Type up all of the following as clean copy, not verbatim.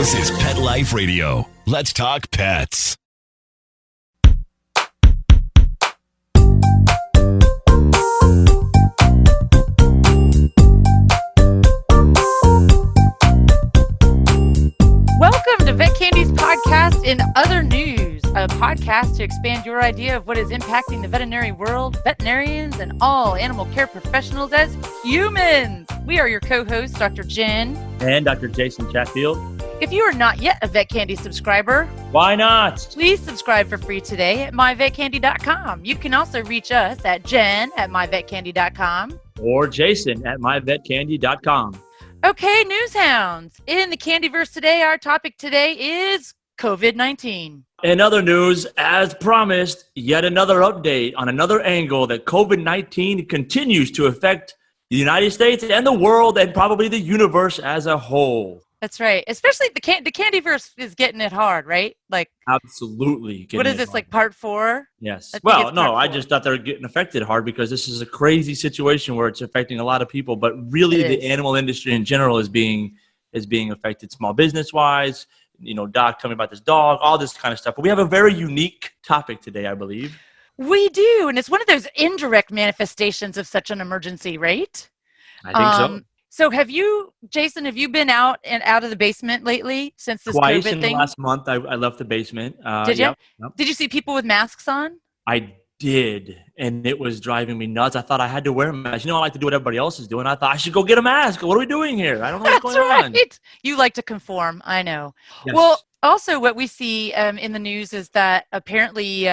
This is Pet Life Radio. Let's talk pets. Welcome to Vet Candy's podcast in other news, a podcast to expand your idea of what is impacting the veterinary world, veterinarians, and all animal care professionals as humans. We are your co-hosts, Dr. Jen and Dr. Jason Chatfield. If you are not yet a Vet Candy subscriber, why not? Please subscribe for free today at myvetcandy.com. You can also reach us at jen@myvetcandy.com or Jason at myvetcandy.com. Okay, news hounds. In the Candyverse today, our topic today is COVID-19. In other news, as promised, yet another update on another angle that COVID-19 continues to affect the United States and the world and probably the universe as a whole. That's right. Especially the Candyverse is getting it hard, right? Like absolutely. What is this, like part 4? Yes. Well, no, I just thought they were getting affected hard because this is a crazy situation where it's affecting a lot of people, but really the animal industry in general is being affected, small business wise. You know, Doc, tell me about this dog, all this kind of stuff. But we have a very unique topic today, I believe. We do, and it's one of those indirect manifestations of such an emergency, right? I think so. So Jason, have you been out of the basement lately since this Twice COVID in thing? the last month, I left the basement. Did you? Yep. Did you see people with masks on? I did, and it was driving me nuts. I thought I had to wear a mask. You know, I like to do what everybody else is doing. I thought I should go get a mask. What are we doing here? I don't know what's going on. You like to conform. I know. Yes. Well, also what we see in the news is that apparently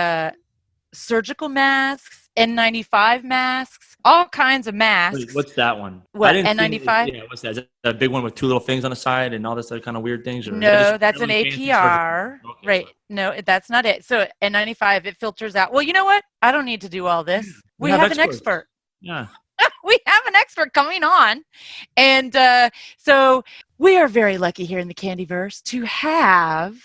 surgical masks, N95 masks, all kinds of masks. Wait, what's that one? What, N95? Yeah, what's that? Is that a big one with two little things on the side and all this other kind of weird things? Or no, that's an APR. Okay, right. sorry. No, that's not it. So N95, it filters out. Well, you know what? I don't need to do all this. We have an expert. Yeah. We have an expert coming on. And so we are very lucky here in the Candyverse to have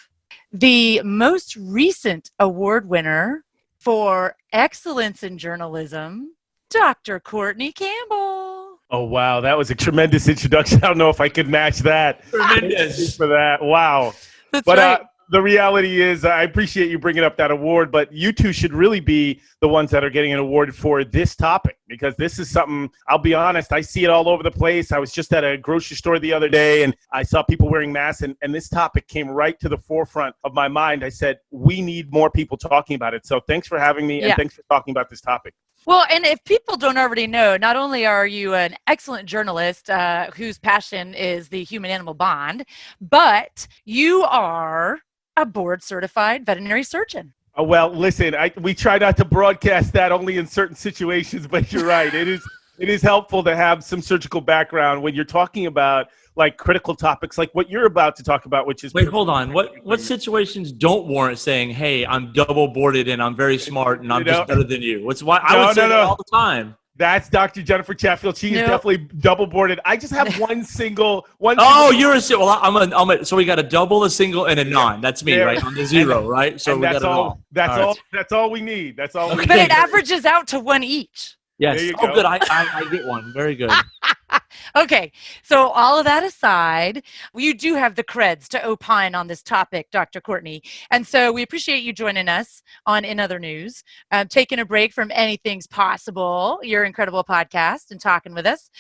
the most recent award winner for excellence in journalism, Dr. Courtney Campbell. Oh, wow. That was a tremendous introduction. I don't know if I could match that. Tremendous. For that. Wow. That's but right. The reality is I appreciate you bringing up that award, but you two should really be the ones that are getting an award for this topic because this is something, I'll be honest, I see it all over the place. I was just at a grocery store the other day and I saw people wearing masks and this topic came right to the forefront of my mind. I said, we need more people talking about it. So thanks for having me and thanks for talking about this topic. Well, and if people don't already know, not only are you an excellent journalist whose passion is the human-animal bond, but you are a board-certified veterinary surgeon. Oh, well, listen, we try not to broadcast that only in certain situations, but you're right. It is helpful to have some surgical background when you're talking about like critical topics like what you're about to talk about, which is... Wait, hold on. What situations don't warrant saying, hey, I'm double boarded and I'm very smart and I'm just better than you? I would say that all the time. That's Dr. Jennifer Chatfield. She is definitely double boarded. I just have one single. You're a single. Well, so we got a double, a single, and a non. That's me, right? On the zero, right? So we got it all. That's all we need. That's all. But it averages out to one each. Yes. Oh, good. I get one. Very good. Okay, so all of that aside, you do have the creds to opine on this topic, Dr. Courtney. And so we appreciate you joining us on In Other News, taking a break from Anything's Possible, your incredible podcast, and talking with us.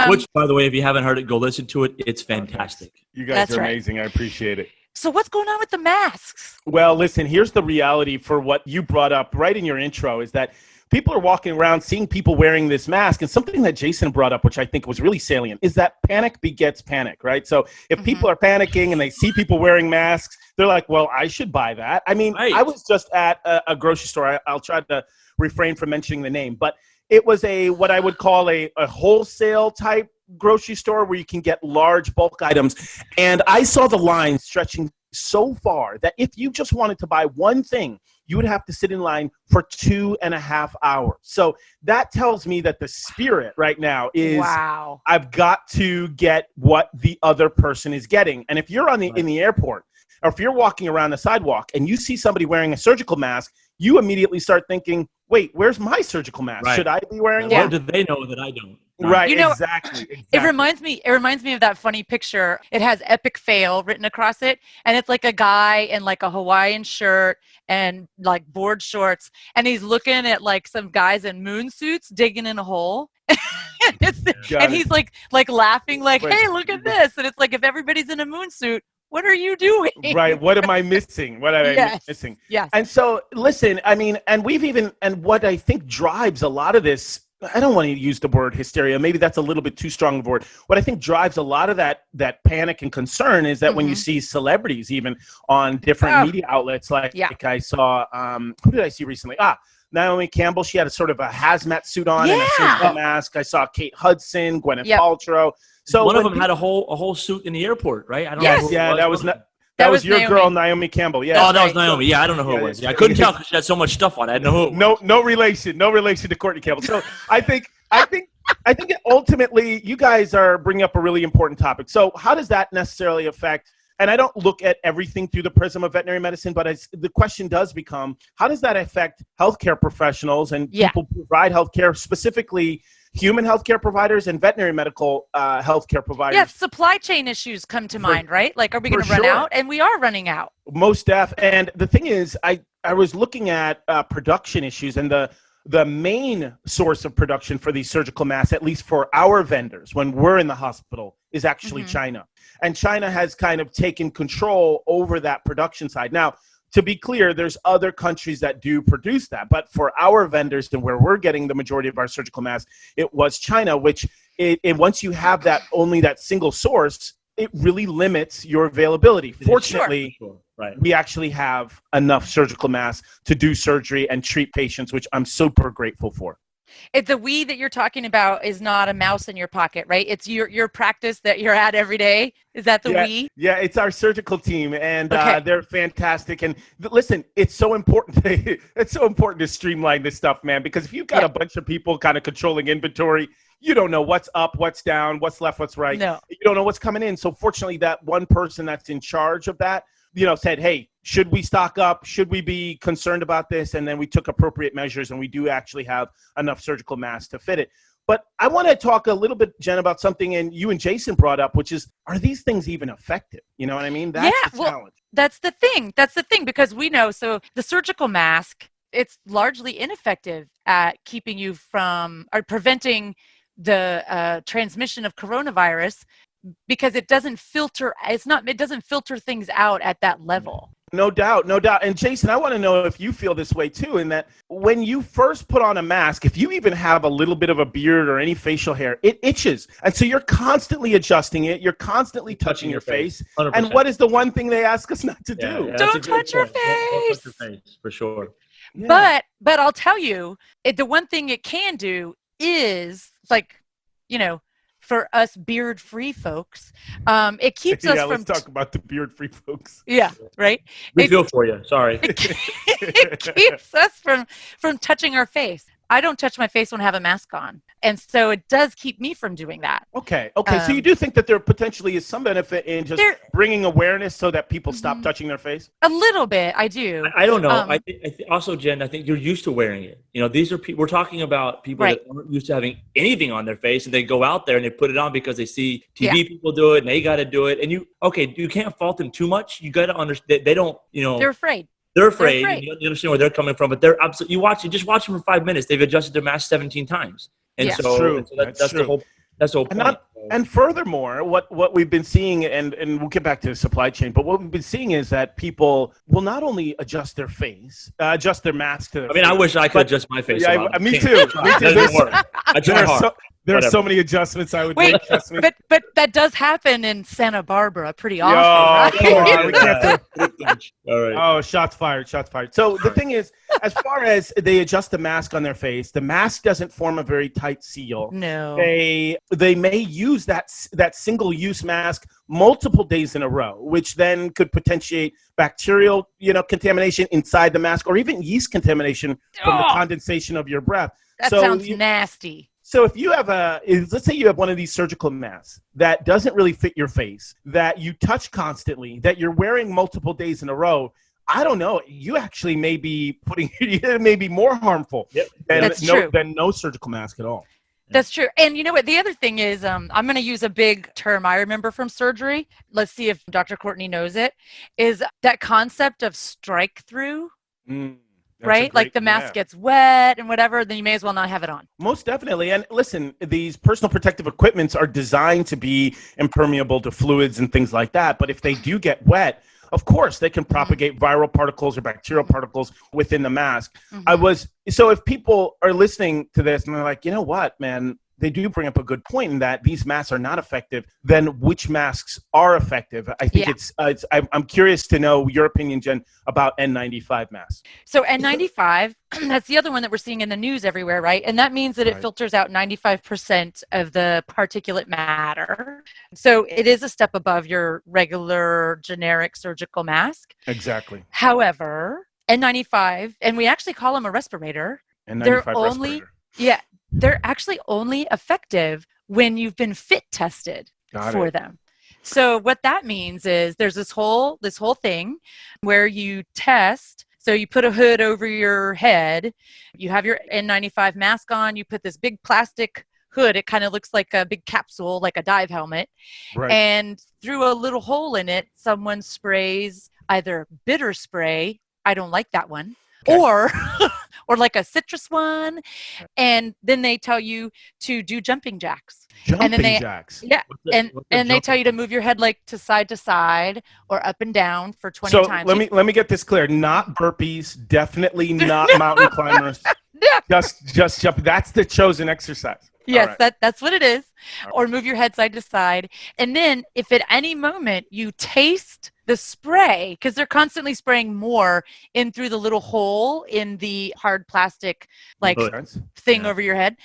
Which, by the way, if you haven't heard it, go listen to it. It's fantastic. You guys are amazing. I appreciate it. So what's going on with the masks? Well, listen, here's the reality for what you brought up right in your intro is that people are walking around seeing people wearing this mask. And something that Jason brought up, which I think was really salient, is that panic begets panic, right? So if people are panicking and they see people wearing masks, they're like, well, I should buy that. I mean, I was just at a grocery store. I'll try to refrain from mentioning the name, but it was what I would call a wholesale type grocery store where you can get large bulk items. And I saw the line stretching so far that if you just wanted to buy one thing, you would have to sit in line for 2.5 hours. So that tells me that the spirit right now is, I've got to get what the other person is getting. And if you're in the airport, or if you're walking around the sidewalk and you see somebody wearing a surgical mask, you immediately start thinking, wait, where's my surgical mask? Right. Should I be wearing What one? do they know that I don't? Right, You know, exactly. It reminds me of that funny picture. It has epic fail written across it, and it's like a guy in like a Hawaiian shirt and like board shorts, and he's looking at like some guys in moon suits digging in a hole. And he's like laughing like, "Hey, look at this." And it's like, if everybody's in a moon suit, what are you doing? Right. What am I missing? What am I missing? Yes. And so, listen, I mean, and what I think drives a lot of this, I don't want to use the word hysteria. Maybe that's a little bit too strong of a word. What I think drives a lot of that panic and concern is that when you see celebrities even on different media outlets, like I saw, who did I see recently? Naomi Campbell. She had a sort of a hazmat suit on and a surgical mask. I saw Kate Hudson, Gwyneth Paltrow. So one of them had a whole suit in the airport, right? I don't know. Yeah, that was your girl, Naomi Campbell. Yeah. Oh, that was Naomi. Yeah, I don't know who it was. Yeah, I couldn't tell because she had so much stuff on. I didn't know who. No relation to Courtney Campbell. So I think ultimately you guys are bringing up a really important topic. So how does that necessarily affect? And I don't look at everything through the prism of veterinary medicine, but the question does become, how does that affect healthcare professionals and people who provide healthcare, specifically human healthcare providers and veterinary medical healthcare providers? Yeah, supply chain issues come to mind, right? Like, are we going to run out? And we are running out. Most def. And the thing is, I was looking at production issues, and the main source of production for these surgical masks, at least for our vendors when we're in the hospital, is actually China. And China has kind of taken control over that production side. Now, to be clear, there's other countries that do produce that. But for our vendors and where we're getting the majority of our surgical masks, it was China, which once you have only that single source, it really limits your availability. Fortunately, we actually have enough surgical masks to do surgery and treat patients, which I'm super grateful for. The we that you're talking about is not a mouse in your pocket, right? It's your practice that you're at every day. Is that the we? Yeah, it's our surgical team, and they're fantastic. And listen, it's so important. It's so important to streamline this stuff, man, because if you've got a bunch of people kind of controlling inventory, you don't know what's up, what's down, what's left, what's right. No. You don't know what's coming in. So fortunately, that one person that's in charge of that, said, hey, should we stock up? Should we be concerned about this? And then we took appropriate measures, and we do actually have enough surgical masks to fit it. But I want to talk a little bit, Jen, about something and you and Jason brought up, which is, are these things even effective? You know what I mean? That's the challenge. That's the thing. Because we know, so the surgical mask, it's largely ineffective at keeping you from or preventing the transmission of coronavirus, because it doesn't filter. It doesn't filter things out at that level. No doubt. And Jason, I want to know if you feel this way too, in that when you first put on a mask, if you even have a little bit of a beard or any facial hair, it itches. And so you're constantly adjusting it. You're constantly touching your face. 100%. And what is the one thing they ask us not to do? Yeah, don't touch your face. Don't touch your face, for sure. Yeah. But I'll tell you, the one thing it can do is, like, for us beard-free folks, it keeps us from... let's talk about the beard-free folks. Yeah, right? We feel for you. Sorry. It keeps us from touching our face. I don't touch my face when I have a mask on. And so it does keep me from doing that. Okay. So you do think that there potentially is some benefit in just bringing awareness so that people stop touching their face? A little bit, I do. I don't know. I also, Jen, I think you're used to wearing it. These are people, we're talking about people that aren't used to having anything on their face, and they go out there and they put it on because they see TV people do it and they got to do it. And you can't fault them too much. You got to understand, they don't, They're afraid. They're afraid. And you understand where they're coming from, but they're absolutely. You watch them for 5 minutes. They've adjusted their mask 17 times, and that's true. That's the whole. That's the whole point. And furthermore, what we've been seeing, and we'll get back to the supply chain, but what we've been seeing is that people will not only adjust their face, adjust their mask to their face. I wish I could adjust my face. Yeah, me too. I try hard. There are so many adjustments I would make. But that does happen in Santa Barbara pretty often. Right? All right. Oh, shots fired. So the thing is, as far as they adjust the mask on their face, the mask doesn't form a very tight seal. No. They may use that single-use mask multiple days in a row, which then could potentiate bacterial, contamination inside the mask, or even yeast contamination from the condensation of your breath. That sounds nasty. So if you have let's say you have one of these surgical masks that doesn't really fit your face, that you touch constantly, that you're wearing multiple days in a row, I don't know. You actually may be putting it may be more harmful than no surgical mask at all. That's true. And you know what? The other thing is, I'm going to use a big term I remember from surgery. Let's see if Dr. Courtney knows it, is that concept of strike through. Right? Like the mask gets wet and whatever, then you may as well not have it on. Most definitely. And listen, these personal protective equipments are designed to be impermeable to fluids and things like that. But if they do get wet, of course, they can propagate viral particles or bacterial particles within the mask. So if people are listening to this and they're like, you know what, man, they do bring up a good point in that these masks are not effective, then which masks are effective? I think I'm curious to know your opinion, Jen, about N95 masks. So N95, that's the other one that we're seeing in the news everywhere, right? And that means that it filters out 95% of the particulate matter. So it is a step above your regular generic surgical mask. Exactly. However, N95, and we actually call them a respirator. N95 respirator. Yeah. They're actually only effective when you've been fit tested for them. So what that means is there's this whole thing where you test. So you put a hood over your head, you have your N95 mask on, you put this big plastic hood. It kind of looks like a big capsule, like a dive helmet. Right. And through a little hole in it, someone sprays either bitter spray. I don't like that one. Okay. Or like a citrus one, and then they tell you to do jumping jacks. Jacks. Yeah, and they tell you to move your head like to side or up and down for 20 times. So let me get this clear. Not burpees, definitely not mountain climbers. Just jump. That's the chosen exercise. Yes, that's what it is. Right. Or move your head side to side. And then if at any moment you taste the spray, because they're constantly spraying more in through the little hole in the hard plastic thing over your head.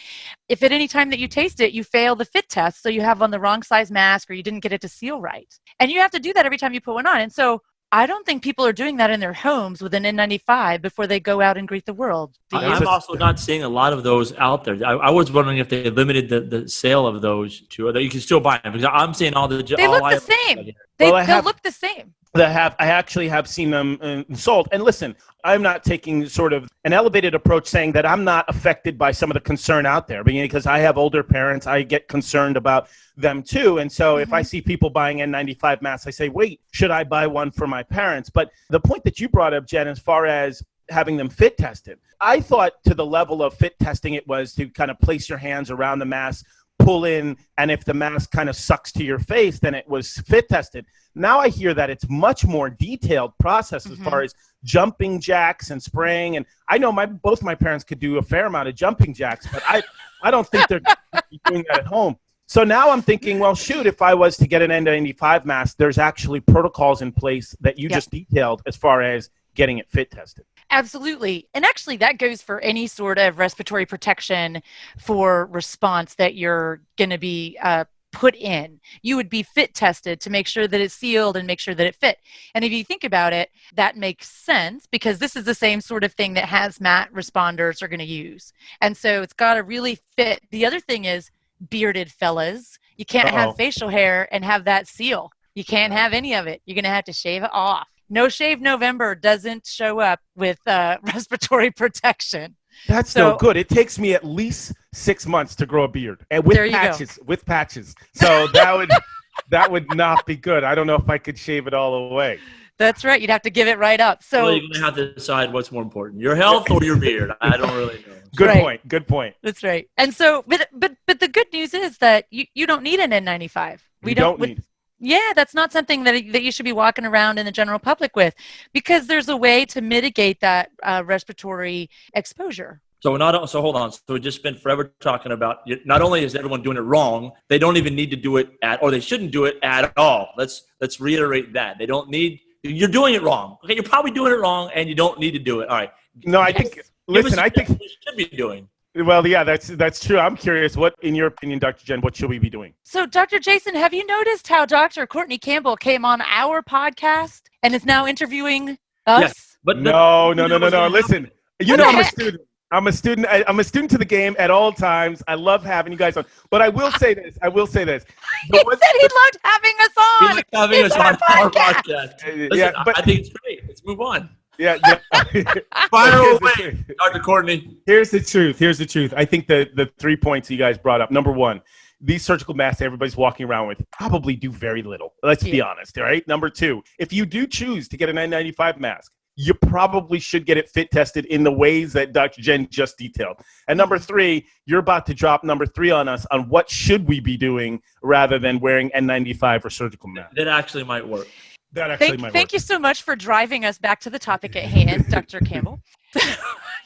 If at any time that you taste it, you fail the fit test, so you have on the wrong size mask or you didn't get it to seal right. And you have to do that every time you put one on. And so I don't think people are doing that in their homes with an N95 before they go out and greet the world. I'm also not seeing a lot of those out there. I was wondering if they limited the sale of those to, or that you can still buy them, because I'm seeing all the. They look the same. They'll look the same. I actually have seen them sold. And listen, I'm not taking sort of an elevated approach saying that I'm not affected by some of the concern out there, because I have older parents. I get concerned about them too. And so if I see people buying N95 masks, I say, wait, should I buy one for my parents? But the point that you brought up, Jen, as far as having them fit tested, I thought to the level of fit testing, it was to kind of place your hands around the mask, pull in, and if the mask kind of sucks to your face, then it was fit tested. Now I hear that it's much more detailed process as far as jumping jacks and spraying. And I know both my parents could do a fair amount of jumping jacks, but I don't think they're doing that at home. So now I'm thinking, well, shoot, if I was to get an N95 mask, there's actually protocols in place that you just detailed as far as getting it fit tested. Absolutely. And actually that goes for any sort of respiratory protection for response that you're going to be put in. You would be fit tested to make sure that it's sealed and make sure that it fit. And if you think about it, that makes sense, because this is the same sort of thing that hazmat responders are going to use. And so it's got to really fit. The other thing is bearded fellas. You can't have facial hair and have that seal. You can't have any of it. You're going to have to shave it off. No Shave November doesn't show up with respiratory protection. That's no good. It takes me at least 6 months to grow a beard, and with patches. So that would not be good. I don't know if I could shave it all away. That's right. You'd have to give it right up. So you're going to have to decide what's more important, your health or your beard. I don't really know. Good point. That's right. And so, but the good news is that you don't need an N95. We don't need. Yeah, that's not something that you should be walking around in the general public with, because there's a way to mitigate that respiratory exposure. So hold on. So we've just been forever talking about, not only is everyone doing it wrong, they don't even need to do it or they shouldn't do it at all. Let's reiterate that. They don't need, you're doing it wrong. Okay, you're probably doing it wrong and you don't need to do it. All right. No, I think you should be doing. Well, yeah, that's true. I'm curious, what, in your opinion, Dr. Jen, what should we be doing? So, Dr. Jason, have you noticed how Dr. Courtney Campbell came on our podcast and is now interviewing us? Yes, but no. Listen, I'm a student. I'm a student to the game at all times. I love having you guys on. But I will say this. He said he loved having us on. He liked having us on our podcast. Listen, I think it's great. It's move on. Yeah. Fire Here's the away, truth. Dr. Courtney. Here's the truth. I think the 3 points you guys brought up. Number one, these surgical masks everybody's walking around with probably do very little. Let's be honest, all right? Number two, if you do choose to get an N95 mask, you probably should get it fit tested in the ways that Dr. Jen just detailed. And number three, you're about to drop number three on us on what should we be doing rather than wearing N95 or surgical masks. That actually might work. Thank you so much for driving us back to the topic at hand, Dr. Campbell.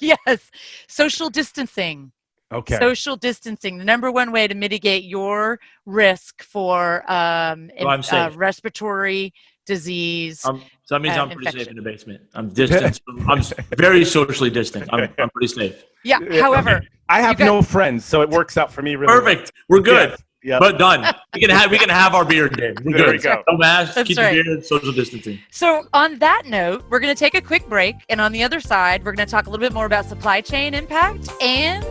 Yes, social distancing. Okay. Social distancing, the number one way to mitigate your risk for respiratory disease. So that means I'm pretty safe in the basement. I'm distant. I'm very socially distant. I'm pretty safe. Yeah. However, I have no friends, so it works out for me really perfect. We're good. Yes. Yep. But done. We can have our beard then. There we go. No mask, That's keep right. the beard, social distancing. So on that note, we're going to take a quick break. And on the other side, we're going to talk a little bit more about supply chain impact. And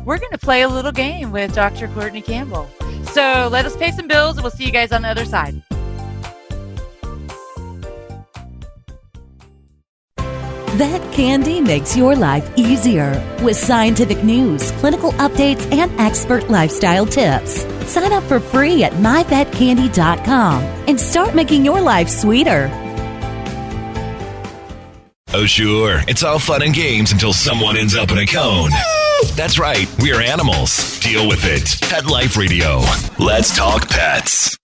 we're going to play a little game with Dr. Courtney Campbell. So let us pay some bills and we'll see you guys on the other side. Vet Candy makes your life easier with scientific news, clinical updates, and expert lifestyle tips. Sign up for free at myvetcandy.com and start making your life sweeter. Oh, sure. It's all fun and games until someone ends up in a cone. That's right. We're animals. Deal with it. Pet Life Radio. Let's talk pets.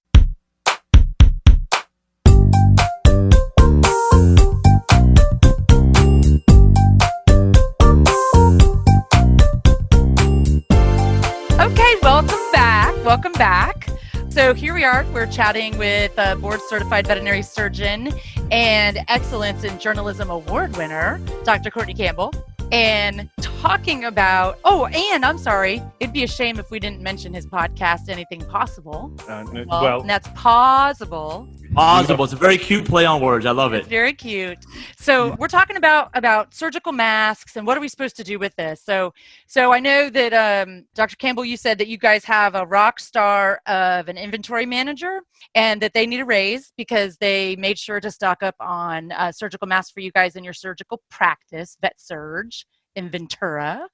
Okay, welcome back. So here we are. We're chatting with a board-certified veterinary surgeon and Excellence in Journalism Award winner, Dr. Courtney Campbell, and talking about, and I'm sorry, it'd be a shame if we didn't mention his podcast, Anything Possible. And that's Possible. Possible. It's a very cute play on words. I love it. It's very cute. So we're talking about surgical masks and what are we supposed to do with this? So I know that Dr. Campbell, you said that you guys have a rock star of an inventory manager and that they need a raise because they made sure to stock up on surgical masks for you guys in your surgical practice, VetSurge in Ventura.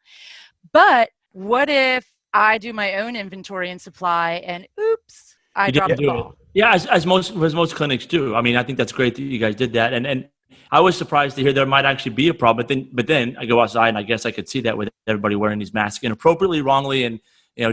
But what if I do my own inventory and supply and oops, I dropped the ball? Yeah, as most clinics do. I mean, I think that's great that you guys did that. And I was surprised to hear there might actually be a problem. But then I go outside and I guess I could see that with everybody wearing these masks inappropriately, wrongly, and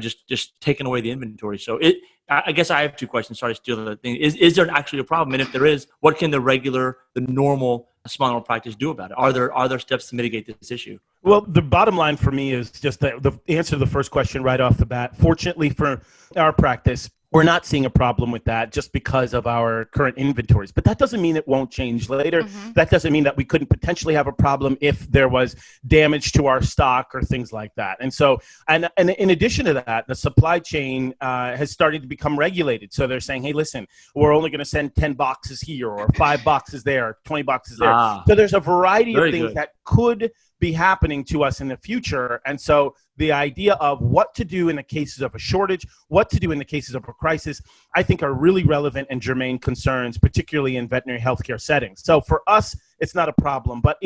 just taking away the inventory. So I guess I have two questions. Sorry to steal the thing. Is there actually a problem? And if there is, what can the normal small animal practice do about it? Are there steps to mitigate this issue? Well, the bottom line for me is just the answer to the first question right off the bat. Fortunately for our practice, we're not seeing a problem with that just because of our current inventories. But that doesn't mean it won't change later. Mm-hmm. That doesn't mean that we couldn't potentially have a problem if there was damage to our stock or things like that. And so, and in addition to that, the supply chain has started to become regulated. So they're saying, hey, listen, we're only going to send 10 boxes here or 5 boxes there, 20 boxes there. So there's a variety of things that could be happening to us in the future. And so the idea of what to do in the cases of a shortage, what to do in the cases of a crisis, I think are really relevant and germane concerns, particularly in veterinary healthcare settings. So for us, it's not a problem. But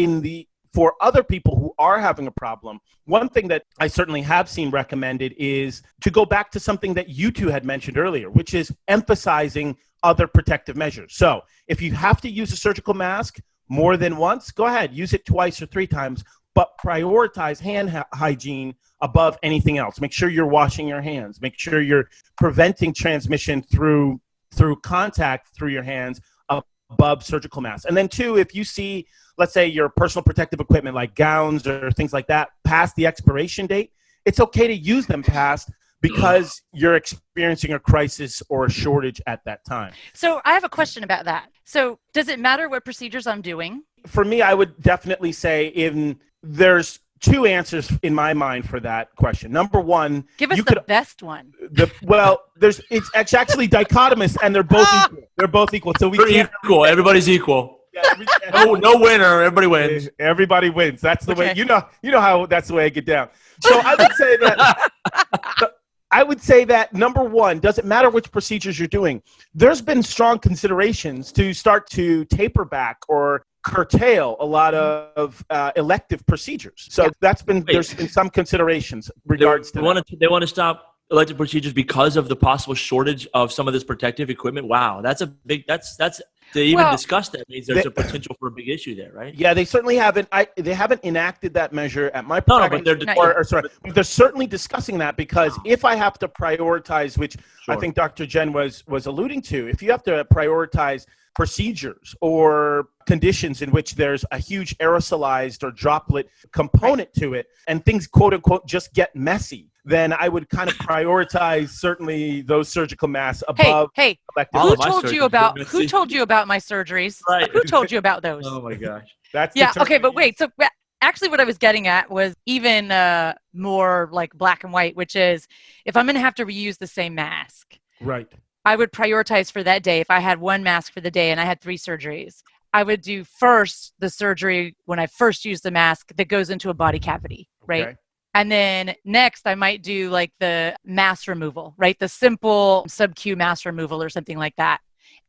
for other people who are having a problem, one thing that I certainly have seen recommended is to go back to something that you two had mentioned earlier, which is emphasizing other protective measures. So if you have to use a surgical mask more than once, go ahead, use it twice or 3 times. But prioritize hand hygiene above anything else. Make sure you're washing your hands. Make sure you're preventing transmission through contact through your hands above surgical masks. And then 2, if you see, let's say, your personal protective equipment like gowns or things like that past the expiration date, it's okay to use them past because you're experiencing a crisis or a shortage at that time. So I have a question about that. So does it matter what procedures I'm doing? For me, I would definitely say there's 2 answers in my mind for that question. Number one, give us the best one. It's actually dichotomous, and they're both equal. They're both equal. So we're equal. Everybody's equal. Yeah, no winner. Everybody wins. Everybody wins. That's the way. You know how that's the way I get down. So I would say that. I would say that number one, doesn't matter which procedures you're doing. There's been strong considerations to start to taper back or curtail a lot of elective procedures. So there's been some considerations regards to that. They want to stop elective procedures because of the possible shortage of some of this protective equipment. Wow, that's a big. That's to even discuss that means there's a potential for a big issue there, right? Yeah, they certainly haven't. They haven't enacted that measure at my practice. But they're certainly discussing that, because if I have to prioritize, which I think Dr. Jen was alluding to, if you have to prioritize procedures or conditions in which there's a huge aerosolized or droplet component to it, and things quote unquote just get messy, then I would kind of prioritize certainly those surgical masks above. Hey, who told you about my surgeries? Right. Who told you about those? Oh my gosh. Okay, but wait. So actually, what I was getting at was even more like black and white, which is if I'm going to have to reuse the same mask, right? I would prioritize for that day. If I had one mask for the day and I had 3 surgeries, I would do first the surgery when I first use the mask that goes into a body cavity, right? Okay. And then next I might do like the mass removal, right? The simple sub-Q mass removal or something like that.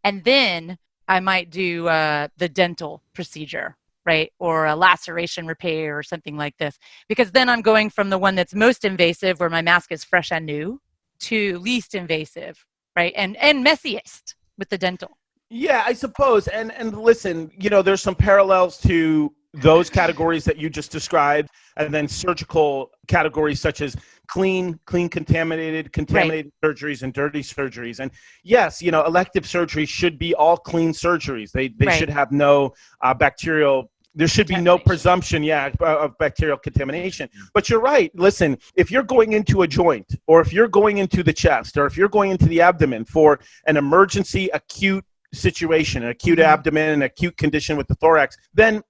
And then I might do the dental procedure, right? Or a laceration repair or something like this. Because then I'm going from the one that's most invasive, where my mask is fresh and new, to least invasive, right? And messiest with the dental. Yeah, I suppose. And listen, there's some parallels to those categories that you just described, and then surgical categories such as clean, contaminated surgeries, and dirty surgeries. And yes, elective surgeries should be all clean surgeries. They should have no bacterial. There should be no presumption, of bacterial contamination. But you're right. Listen, if you're going into a joint, or if you're going into the chest, or if you're going into the abdomen for an emergency acute situation, an acute abdomen, an acute condition with the thorax, then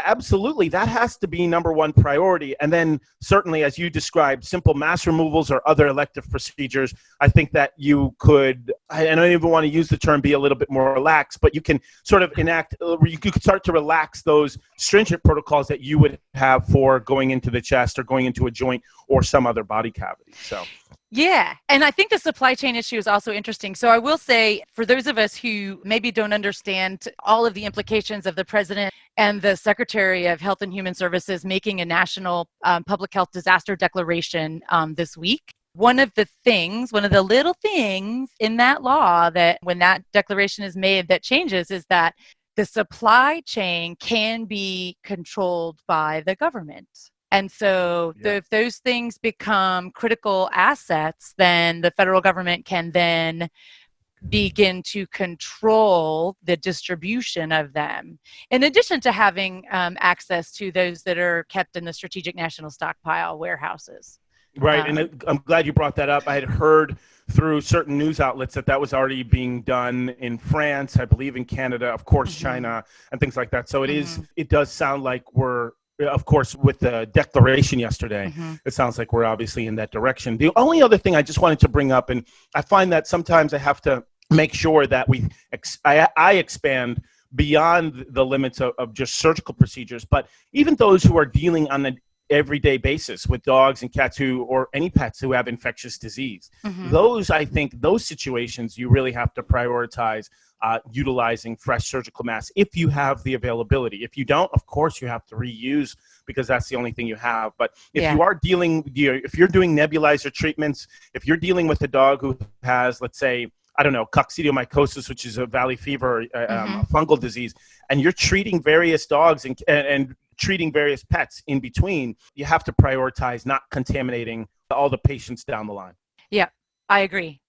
absolutely, that has to be number one priority. And then certainly, as you described, simple mass removals or other elective procedures, I think that you could, I don't even want to use the term be a little bit more relaxed, but you can sort of you could start to relax those stringent protocols that you would have for going into the chest or going into a joint or some other body cavity. So yeah. And I think the supply chain issue is also interesting. So I will say, for those of us who maybe don't understand all of the implications of the president and the Secretary of Health and Human Services making a national public health disaster declaration this week, one of the little things in that law that when that declaration is made that changes is that the supply chain can be controlled by the government. And so if those things become critical assets, then the federal government can then begin to control the distribution of them, in addition to having access to those that are kept in the strategic national stockpile warehouses. Right. And I'm glad you brought that up. I had heard through certain news outlets that was already being done in France, I believe in Canada, of course, China, and things like that. So it does sound like we're, of course, with the declaration yesterday, it sounds like we're obviously in that direction. The only other thing I just wanted to bring up, and I find that sometimes I have to make sure that I expand beyond the limits of just surgical procedures, but even those who are dealing on an everyday basis with dogs and cats or any pets who have infectious disease. I think those situations you really have to prioritize utilizing fresh surgical masks if you have the availability. If you don't, of course you have to reuse, because that's the only thing you have. But if you are if you're doing nebulizer treatments, if you're dealing with a dog who has, let's say, I don't know, coccidiomycosis, which is a valley fever, a fungal disease, and you're treating various dogs and treating various pets in between, you have to prioritize not contaminating all the patients down the line. Yeah, I agree.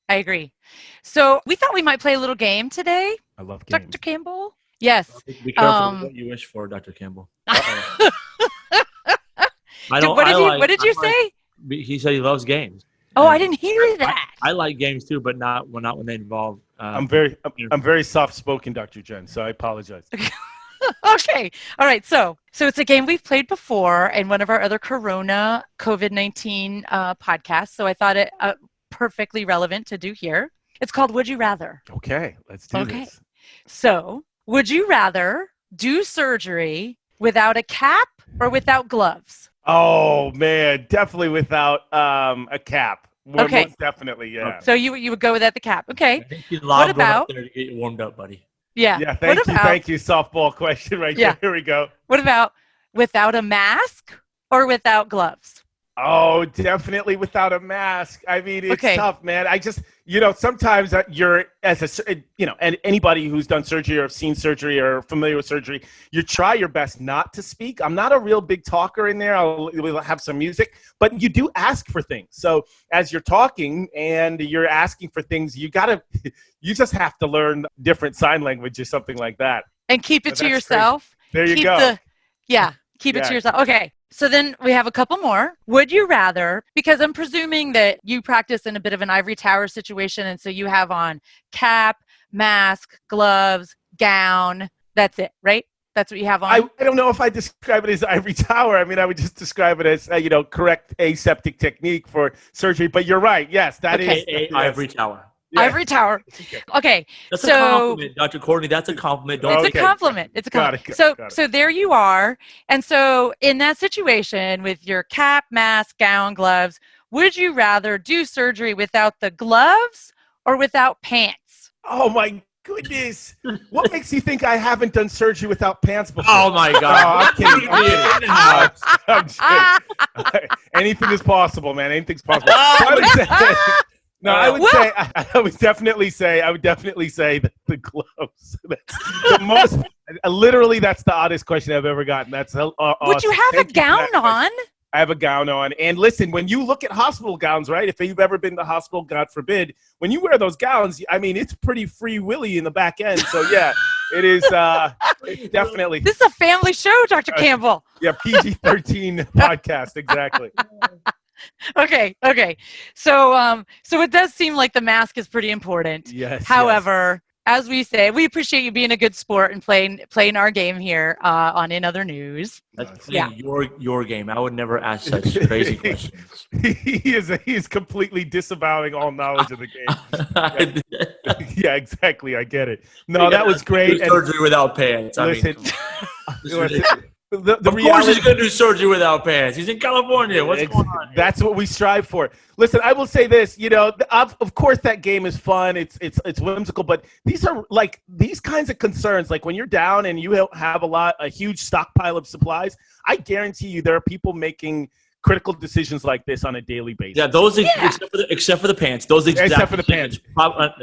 So we thought we might play a little game today. I love games. Dr. Campbell? Yes. Be careful what you wish for, Dr. Campbell. What did you say? He said he loves games. Oh, I didn't hear that. I like games too, but not when they involve. I'm very soft-spoken, Dr. Jen, so I apologize. Okay. All right. So it's a game we've played before in one of our other Corona COVID-19 podcasts. So I thought it perfectly relevant to do here. It's called Would You Rather? Okay. Let's do this. So would you rather do surgery without a cap or without gloves? Oh, man. Definitely without a cap. Okay. Most definitely, yeah. So you would go without the cap. Okay. What about? There to get you warmed up, buddy. Yeah. Yeah, thank you. Softball question right there. Here we go. What about without a mask or without gloves? Oh, definitely without a mask. I mean, it's tough, man. I just, sometimes you're and anybody who's done surgery or seen surgery or familiar with surgery, you try your best not to speak. I'm not a real big talker in there. We'll have some music, but you do ask for things. So as you're talking and you're asking for things, you just have to learn different sign language or something like that. And keep it to yourself. Crazy. There you go. Keep it to yourself. Okay. So then we have a couple more. Would you rather, because I'm presuming that you practice in a bit of an ivory tower situation, and so you have on cap, mask, gloves, gown. That's it, right? That's what you have on? I don't know if I describe it as ivory tower. I mean, I would just describe it as, correct aseptic technique for surgery. But you're right. Yes, that is ivory tower. Yeah. Ivory tower. Okay. That's a compliment, Dr. Courtney. That's a compliment. It's a compliment. It's a compliment. So there you are. And so in that situation with your cap, mask, gown, gloves, would you rather do surgery without the gloves or without pants? Oh, my goodness. What makes you think I haven't done surgery without pants before? Oh, my God. No, I'm kidding. Anything is possible, man. Anything's possible. I would definitely say the gloves. Literally, that's the oddest question I've ever gotten. That's would you have a gown on? I have a gown on. And listen, when you look at hospital gowns, right? If you've ever been to hospital, God forbid, when you wear those gowns, I mean, it's pretty free willy in the back end. So yeah, it is definitely. This is a family show, Dr. Campbell. Yeah, PG-13 podcast, exactly. Okay. So it does seem like the mask is pretty important. Yes. However, as we say, we appreciate you being a good sport and playing our game here on In Other News. That's your game. I would never ask such crazy questions. He is completely disavowing all knowledge of the game. Yeah, exactly. I get it. No, that was great. Surgery without pants. Listen, Of course he's going to do surgery without pants. He's in California. What's going on here? That's what we strive for. Listen, I will say this. Of course that game is fun. It's whimsical, but these are like these kinds of concerns. Like when you're down and you have a huge stockpile of supplies, I guarantee you there are people making critical decisions like this on a daily basis. Yeah, except for the pants. Except for the pants.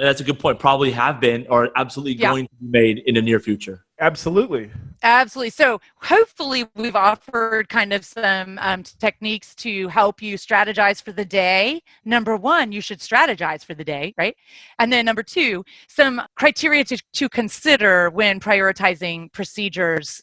That's a good point. Probably have been or absolutely going to be made in the near future. Absolutely. So hopefully we've offered kind of some techniques to help you strategize for the day. Number one, you should strategize for the day, right? And then number two, some criteria to consider when prioritizing procedures,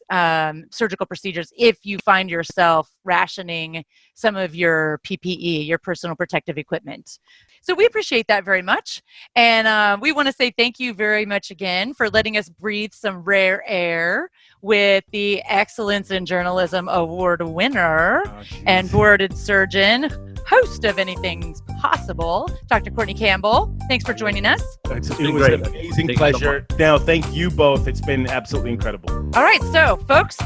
surgical procedures, if you find yourself rationing some of your PPE, your personal protective equipment. So we appreciate that very much. And we want to say thank you very much again for letting us breathe some rare air with the Excellence in Journalism Award winner and boarded surgeon, host of Anything's Possible, Dr. Courtney Campbell. Thanks for joining us. It was an amazing pleasure. Now, thank you both. It's been absolutely incredible. All right, so folks,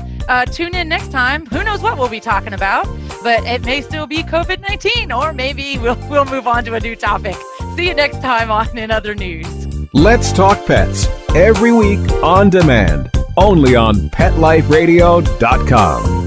tune in next time. Who knows what we'll be talking about, but it may still be COVID-19, or maybe we'll move on to a new topic. See you next time on In Other News. Let's Talk Pets, every week on demand, only on PetLifeRadio.com.